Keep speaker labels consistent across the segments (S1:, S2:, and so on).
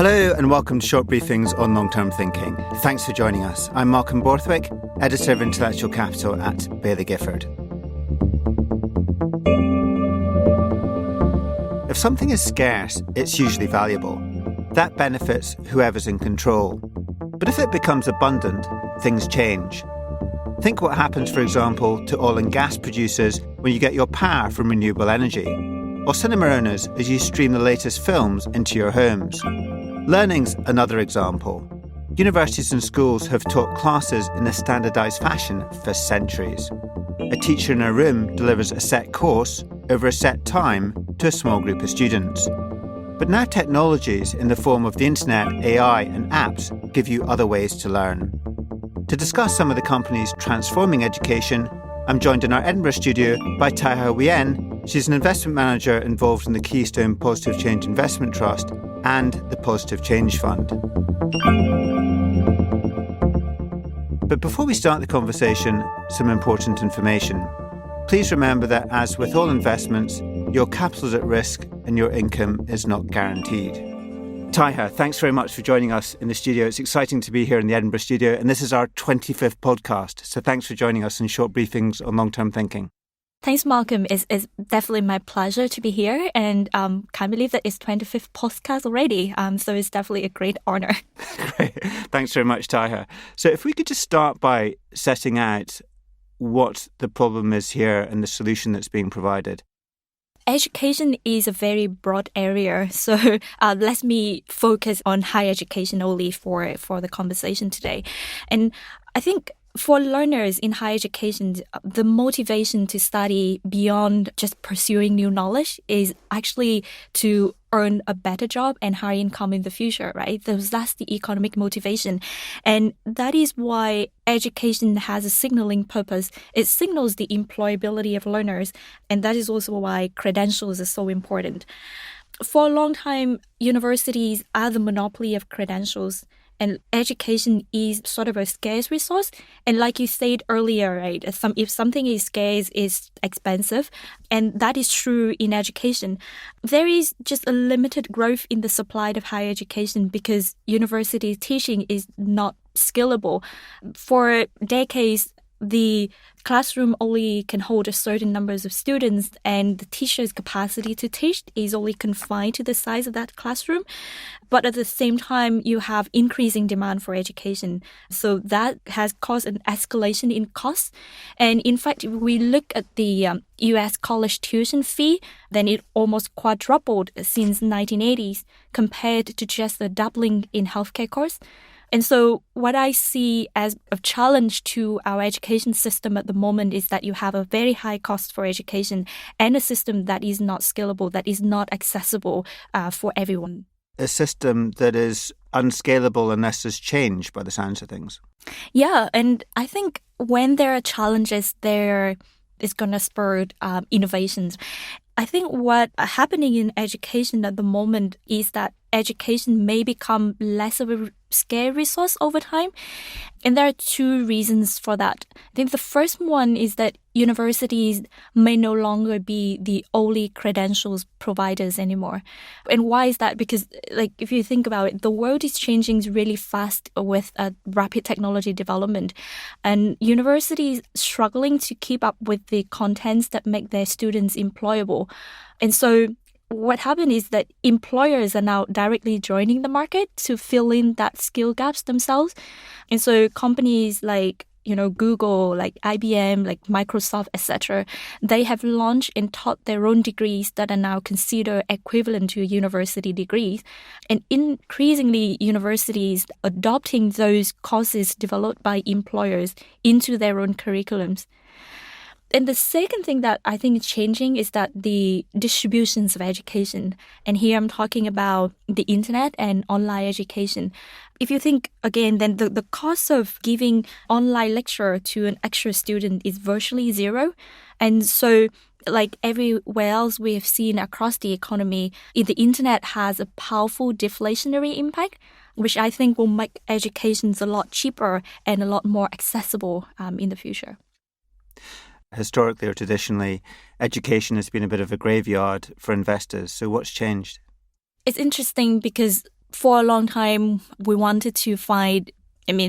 S1: Hello and welcome to Short Briefings on Long-Term Thinking. Thanks for joining us. I'm Malcolm Borthwick, Editor of Intellectual Capital at Baillie Gifford. If something is scarce, it's usually valuable. That benefits whoever's in control. But if it becomes abundant, things change. Think what happens, for example, to oil and gas producers when you get your power from renewable energy, or cinema owners as you stream the latest films into your homes. Learning's another example. Universities and schools have taught classes in a standardised fashion for centuries. A teacher in a room delivers a set course over a set time to a small group of students. But now technologies in the form of the internet, AI and apps give you other ways to learn. To discuss some of the companies transforming education, I'm joined in our Edinburgh studio by Thaiha Nguyen. She's an investment manager involved in the Keystone Positive Change Investment Trust and the Positive Change Fund. But before we start the conversation, some important information. Please remember that, as with all investments, your capital is at risk and your income is not guaranteed. Thaiha, thanks very much for joining us in the studio. It's exciting to be here in the Edinburgh studio, and this is our 25th podcast. So thanks for joining us in Short Briefings on Long-Term Thinking.
S2: Thanks, Malcolm. It's definitely my pleasure to be here, and can't believe that it's 25th podcast already. So it's definitely a great honor.
S1: Great. Thanks very much, Thaiha. So if we could just start by setting out what the problem is here and the solution that's being provided.
S2: Education is a very broad area, so let me focus on higher education only for the conversation today. And I think for learners in higher education, the motivation to study beyond just pursuing new knowledge is actually to earn a better job and higher income in the future, right? That's the economic motivation. And that is why education has a signaling purpose. It signals the employability of learners. And that is also why credentials are so important. For a long time, universities are the monopoly of credentials. And education is sort of a scarce resource. And like you said earlier, right, if something is scarce, it's expensive. And that is true in education. There is just a limited growth in the supply of higher education because university teaching is not scalable. For decades, the classroom only can hold a certain numbers of students, and the teacher's capacity to teach is only confined to the size of that classroom. But at the same time, you have increasing demand for education. So that has caused an escalation in costs. And in fact, if we look at the US college tuition fee, then it almost quadrupled since 1980s compared to just a doubling in healthcare costs. And so what I see as a challenge to our education system at the moment is that you have a very high cost for education and a system that is not scalable, that is not accessible for everyone.
S1: A system that is unscalable unless there's change, by the sounds of things.
S2: Yeah, and I think when there are challenges, there is going to spur innovations. I think what's happening in education at the moment is that education may become less of a scarce resource over time. And there are two reasons for that. I think the first one is that universities may no longer be the only credentials providers anymore. And why is that? Because if you think about it, the world is changing really fast with rapid technology development. And universities struggling to keep up with the contents that make their students employable. And so what happened is that employers are now directly joining the market to fill in that skill gaps themselves. And so companies like Google, like IBM, like Microsoft, etc., they have launched and taught their own degrees that are now considered equivalent to university degrees. And increasingly, universities adopting those courses developed by employers into their own curriculums. And the second thing that I think is changing is that the distributions of education. And here I'm talking about the internet and online education. If you think, again, then the cost of giving online lecture to an extra student is virtually zero. And so like everywhere else we have seen across the economy, the internet has a powerful deflationary impact, which I think will make education a lot cheaper and a lot more accessible in the future.
S1: Historically or traditionally, education has been a bit of a graveyard for investors. So what's changed?
S2: It's interesting because for a long time, we wanted to find,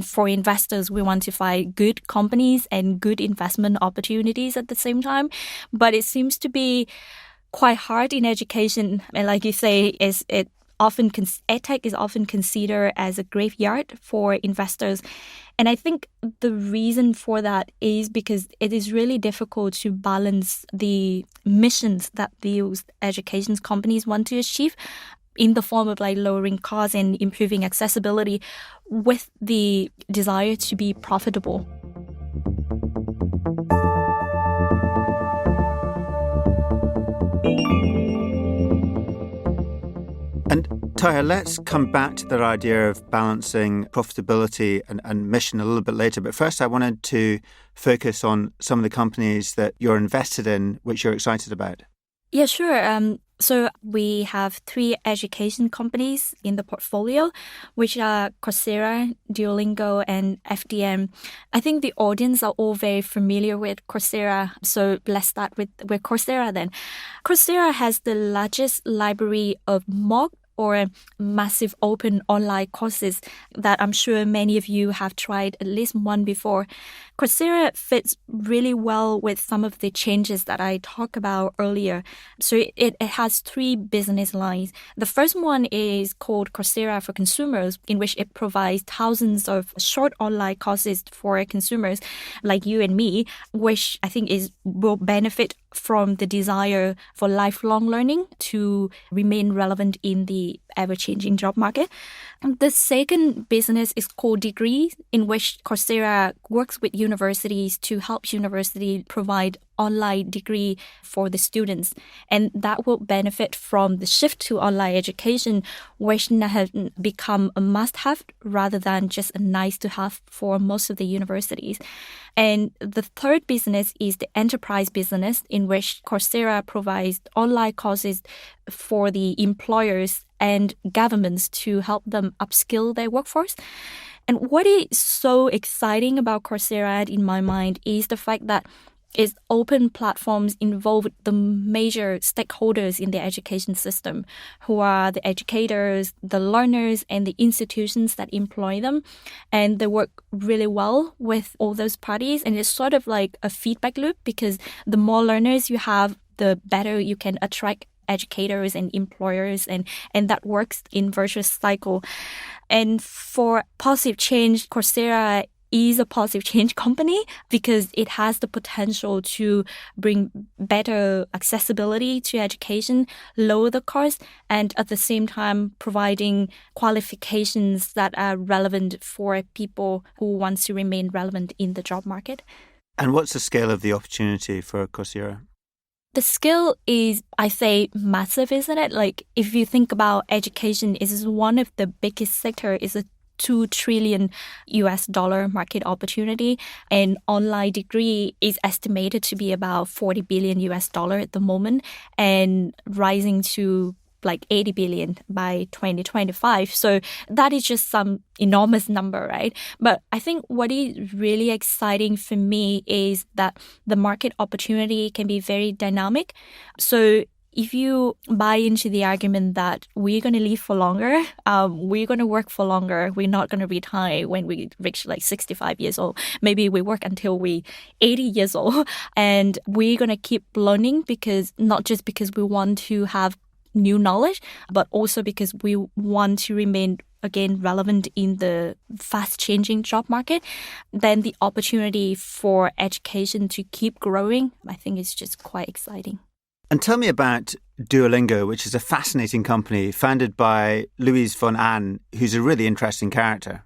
S2: for investors, we want to find good companies and good investment opportunities at the same time. But it seems to be quite hard in education. And like you say, edtech is often considered as a graveyard for investors. And I think the reason for that is because it is really difficult to balance the missions that these education companies want to achieve in the form of like lowering costs and improving accessibility with the desire to be profitable.
S1: And Thaiha, let's come back to that idea of balancing profitability and mission a little bit later. But first, I wanted to focus on some of the companies that you're invested in, which you're excited about.
S2: Yeah, sure. So we have 3 education companies in the portfolio, which are Coursera, Duolingo, and FDM. I think the audience are all very familiar with Coursera. So let's start with Coursera then. Coursera has the largest library of mock or massive open online courses that I'm sure many of you have tried at least one before. Coursera fits really well with some of the changes that I talked about earlier. So it has 3 business lines. The first one is called Coursera for Consumers, in which it provides thousands of short online courses for consumers like you and me, which I think will benefit from the desire for lifelong learning to remain relevant in the ever-changing job market. The second business is called Degrees, in which Coursera works with universities to help universities provide online degree for the students. And that will benefit from the shift to online education, which has become a must-have rather than just a nice-to-have for most of the universities. And the third business is the enterprise business, in which Coursera provides online courses for the employers and governments to help them upskill their workforce. And what is so exciting about Coursera in my mind is the fact that its open platforms involve the major stakeholders in the education system, who are the educators, the learners, and the institutions that employ them. And they work really well with all those parties. And it's sort of like a feedback loop, because the more learners you have, the better you can attract educators and employers, and that works in virtuous cycle. And for positive change, Coursera is a positive change company because it has the potential to bring better accessibility to education, lower the cost, and at the same time providing qualifications that are relevant for people who want to remain relevant in the job market.
S1: And what's the scale of the opportunity for Coursera?
S2: The scale is, I say, massive, isn't it? Like, if you think about education, it is one of the biggest sector. It's a $2 trillion market opportunity, and online degree is estimated to be about $40 billion at the moment, and rising to like 80 billion by 2025. So that is just some enormous number, right? But I think what is really exciting for me is that the market opportunity can be very dynamic. So if you buy into the argument that we're going to live for longer, we're going to work for longer, we're not going to retire when we reach like 65 years old. Maybe we work until we 80 years old, and we're going to keep learning, because not just because we want to have new knowledge, but also because we want to remain, again, relevant in the fast-changing job market. Then the opportunity for education to keep growing, I think, is just quite exciting.
S1: And tell me about Duolingo, which is a fascinating company founded by Louise von Ahn, who's a really interesting character.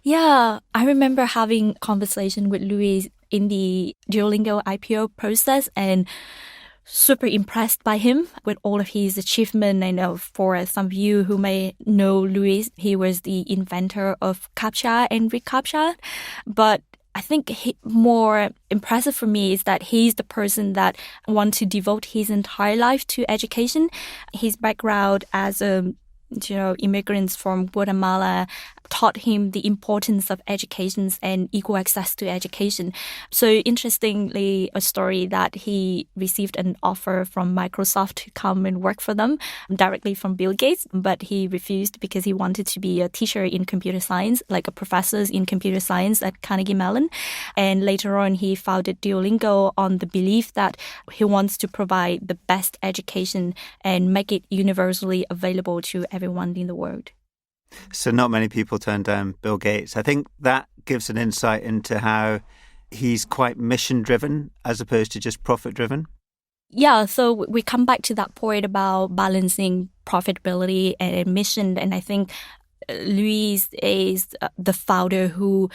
S2: Yeah, I remember having a conversation with Louise in the Duolingo IPO process, and super impressed by him with all of his achievement. I know for some of you who may know Louis, he was the inventor of CAPTCHA and reCAPTCHA. But I think more impressive for me is that he's the person that wants to devote his entire life to education. His background as immigrants from Guatemala taught him the importance of education and equal access to education. So interestingly, a story that he received an offer from Microsoft to come and work for them directly from Bill Gates, but he refused because he wanted to be a teacher in computer science, like a professor in computer science at Carnegie Mellon. And later on, he founded Duolingo on the belief that he wants to provide the best education and make it universally available to everyone in the world.
S1: So not many people turn down Bill Gates. I think that gives an insight into how he's quite mission-driven as opposed to just profit-driven.
S2: Yeah, so we come back to that point about balancing profitability and mission. And I think Luis is the founder who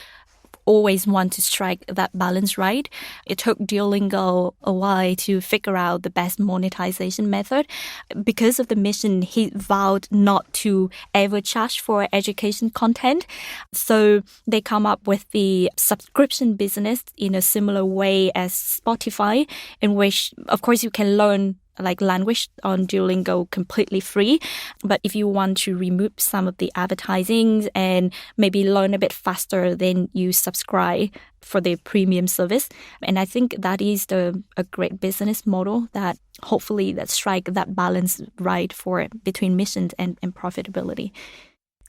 S2: always want to strike that balance right. It took Duolingo a while to figure out the best monetization method. Because of the mission, he vowed not to ever charge for education content. So they come up with the subscription business in a similar way as Spotify, in which, of course, you can learn like language on Duolingo completely free. But if you want to remove some of the advertising and maybe learn a bit faster, then you subscribe for the premium service. And I think that is a great business model that hopefully that strike that balance right for it between mission and profitability.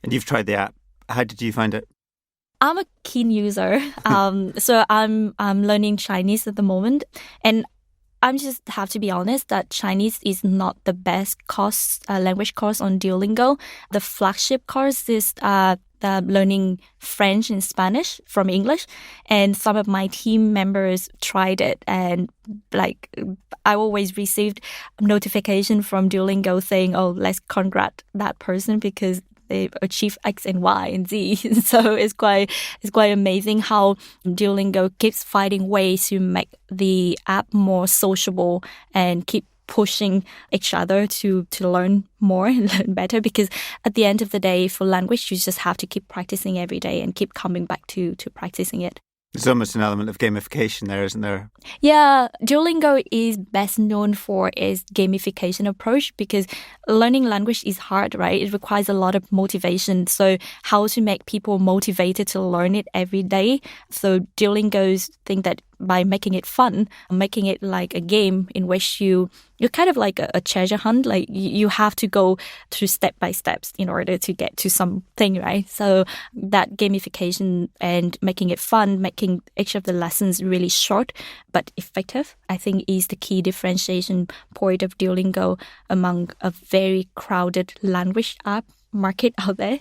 S1: And you've tried the app. How did you find it?
S2: I'm a keen user. So I'm learning Chinese at the moment. And I just have to be honest that Chinese is not the best language course on Duolingo. The flagship course is the learning French and Spanish from English. And some of my team members tried it. And like I always received a notification from Duolingo saying, oh, let's congrat that person because they achieve X and Y and Z. So it's quite amazing how Duolingo keeps finding ways to make the app more sociable and keep pushing each other to learn more and learn better. Because at the end of the day, for language, you just have to keep practicing every day and keep coming back to practicing it.
S1: There's almost an element of gamification there, isn't there?
S2: Yeah, Duolingo is best known for its gamification approach because learning language is hard, right? It requires a lot of motivation. So how to make people motivated to learn it every day. So Duolingo's think that by making it fun, making it like a game in which you're kind of like a treasure hunt. Like you have to go through step by steps in order to get to something, right? So that gamification and making it fun, making each of the lessons really short but effective, I think is the key differentiation point of Duolingo among a very crowded language app market out there.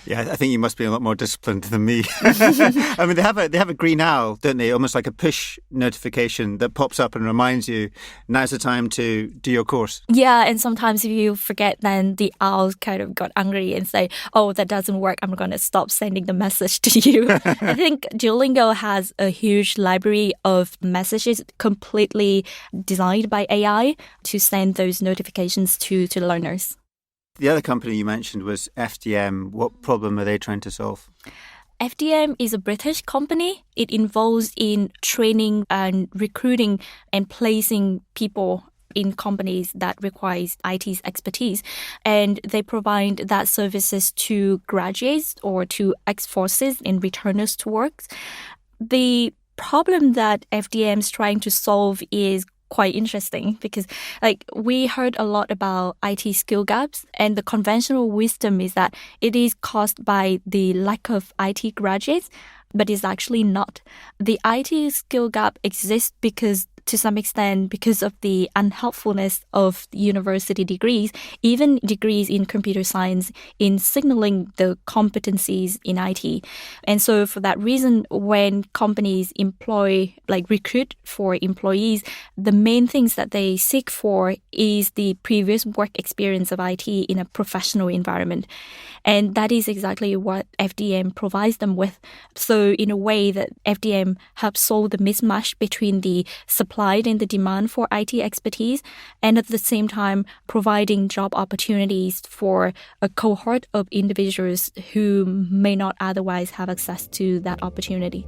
S1: Yeah, I think you must be a lot more disciplined than me. I mean, they have a green owl, don't they? Almost like a push notification that pops up and reminds you, now's the time to do your course.
S2: Yeah, and sometimes if you forget, then the owl kind of got angry and say, oh, that doesn't work. I'm going to stop sending the message to you. I think Duolingo has a huge library of messages completely designed by AI to send those notifications to learners.
S1: The other company you mentioned was FDM. What problem are they trying to solve?
S2: FDM is a British company. It involves in training and recruiting and placing people in companies that requires IT's expertise. And they provide that services to graduates or to ex-forces and returners to work. The problem that FDM is trying to solve is quite interesting because we heard a lot about IT skill gaps, and the conventional wisdom is that it is caused by the lack of IT graduates, but it's actually not. The IT skill gap exists to some extent because of the unhelpfulness of university degrees, even degrees in computer science, in signaling the competencies in IT. And so for that reason, when companies recruit for employees, the main things that they seek for is the previous work experience of IT in a professional environment. And that is exactly what FDM provides them with. So in a way that FDM helps solve the mismatch between the supply and the demand for IT expertise, and at the same time providing job opportunities for a cohort of individuals who may not otherwise have access to that opportunity.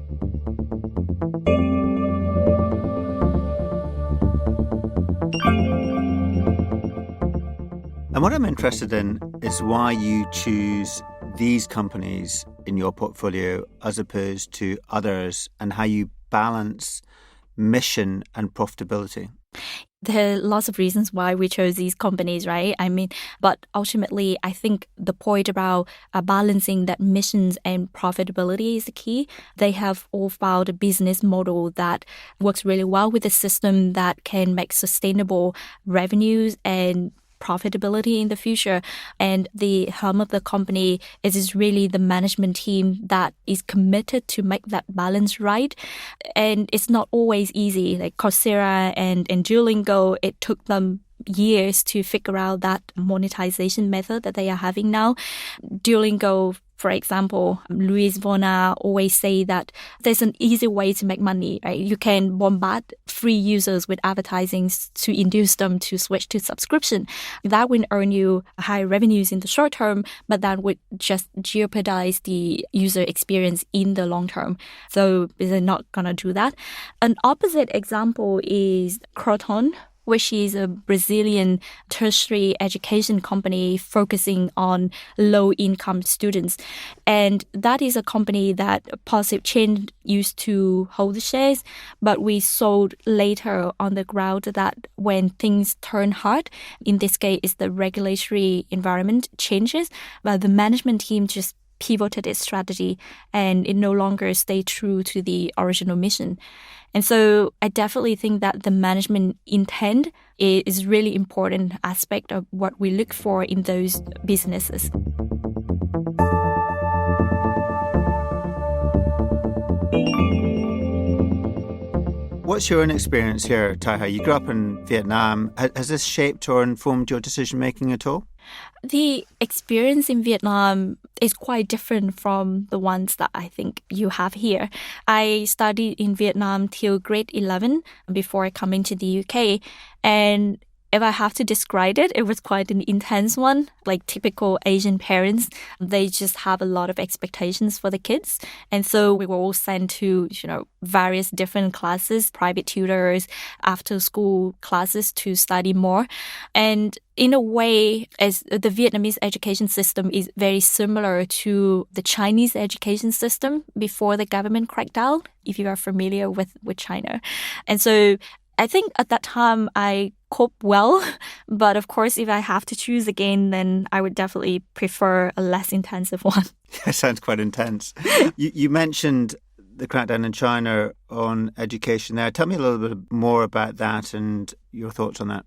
S1: And what I'm interested in is why you choose these companies in your portfolio as opposed to others, and how you balance mission and profitability?
S2: There are lots of reasons why we chose these companies, right? But ultimately, I think the point about balancing that missions and profitability is the key. They have all found a business model that works really well with a system that can make sustainable revenues and profitability in the future. And the helm of the company is really the management team that is committed to make that balance right. And it's not always easy. Like Coursera and Duolingo, it took them years to figure out that monetization method that they are having now. Duolingo, for example, Luis Vona always say that there's an easy way to make money, right? You can bombard free users with advertising to induce them to switch to subscription. That would earn you high revenues in the short term, but that would just jeopardize the user experience in the long term. So they're not going to do that. An opposite example is Croton, which is a Brazilian tertiary education company focusing on low-income students. And that is a company that Positive Change used to hold the shares, but we sold later on the ground that when things turn hard, in this case, is the regulatory environment changes, but the management team just pivoted its strategy and it no longer stayed true to the original mission. And so I definitely think that the management intent is really important aspect of what we look for in those businesses.
S1: What's your own experience here, Thaiha? You grew up in Vietnam. Has this shaped or informed your decision-making at all?
S2: The experience in Vietnam is quite different from the ones that I think you have here. I studied in Vietnam till grade 11 before coming to the UK. And if I have to describe it, it was quite an intense one. Like typical Asian parents, they just have a lot of expectations for the kids. And so we were all sent to, various different classes, private tutors, after school classes to study more. And in a way, as the Vietnamese education system is very similar to the Chinese education system before the government crackdown, if you are familiar with China. And so I think at that time I coped well, but of course, if I have to choose again, then I would definitely prefer a less intensive one.
S1: That sounds quite intense. You mentioned the crackdown in China on education there. Tell me a little bit more about that and your thoughts on that.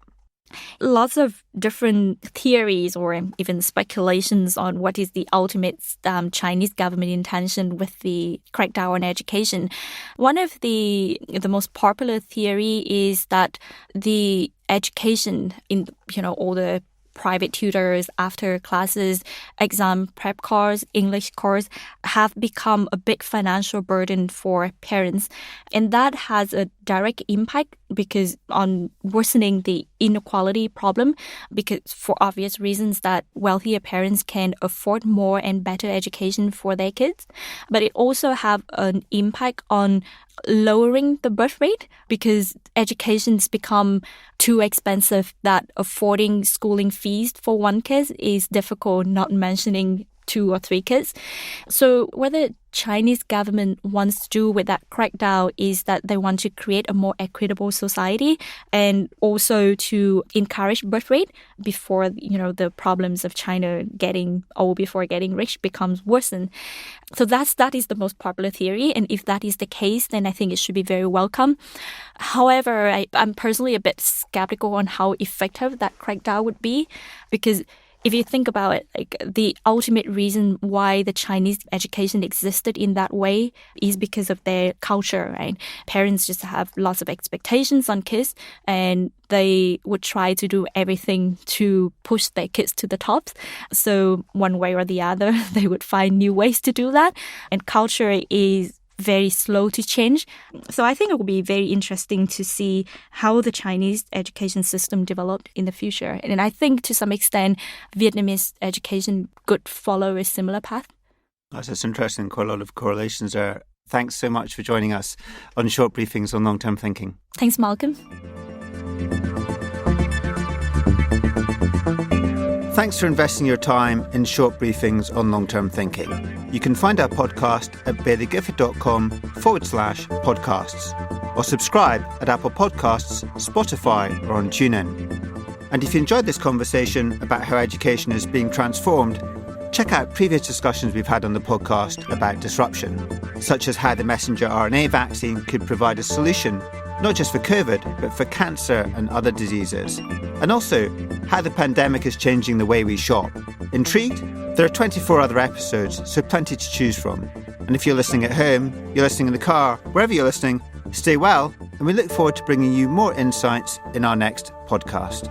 S2: Lots of different theories or even speculations on what is the ultimate Chinese government intention with the crackdown on education. One of the most popular theory is that the education in all the private tutors, after classes, exam prep course, English course have become a big financial burden for parents. And that has a direct impact because on worsening the inequality problem, because for obvious reasons that wealthier parents can afford more and better education for their kids. But it also have an impact on lowering the birth rate because education's become too expensive that affording schooling fees for one kid is difficult, not mentioning 2 or 3 kids. So what the Chinese government wants to do with that crackdown is that they want to create a more equitable society and also to encourage birth rate before, the problems of China getting old before getting rich becomes worsened. So that is the most popular theory. And if that is the case, then I think it should be very welcome. However, I'm personally a bit skeptical on how effective that crackdown would be because if you think about it, like the ultimate reason why the Chinese education existed in that way is because of their culture, right? Parents just have lots of expectations on kids and they would try to do everything to push their kids to the top. So one way or the other, they would find new ways to do that. And culture is very slow to change. So I think it will be very interesting to see how the Chinese education system developed in the future. And I think to some extent, Vietnamese education could follow a similar path.
S1: That's interesting. Quite a lot of correlations there. Thanks so much for joining us on Short Briefings on Long-Term Thinking.
S2: Thanks, Malcolm.
S1: Thanks for investing your time in Short Briefings on Long-Term Thinking. you can find our podcast at baileygifford.com/podcasts or subscribe at Apple Podcasts, Spotify or on TuneIn. And if you enjoyed this conversation about how education is being transformed, check out previous discussions we've had on the podcast about disruption, such as how the messenger RNA vaccine could provide a solution, not just for COVID, but for cancer and other diseases. And also, how the pandemic is changing the way we shop. Intrigued? There are 24 other episodes, so plenty to choose from. And if you're listening at home, you're listening in the car, wherever you're listening, stay well, and we look forward to bringing you more insights in our next podcast.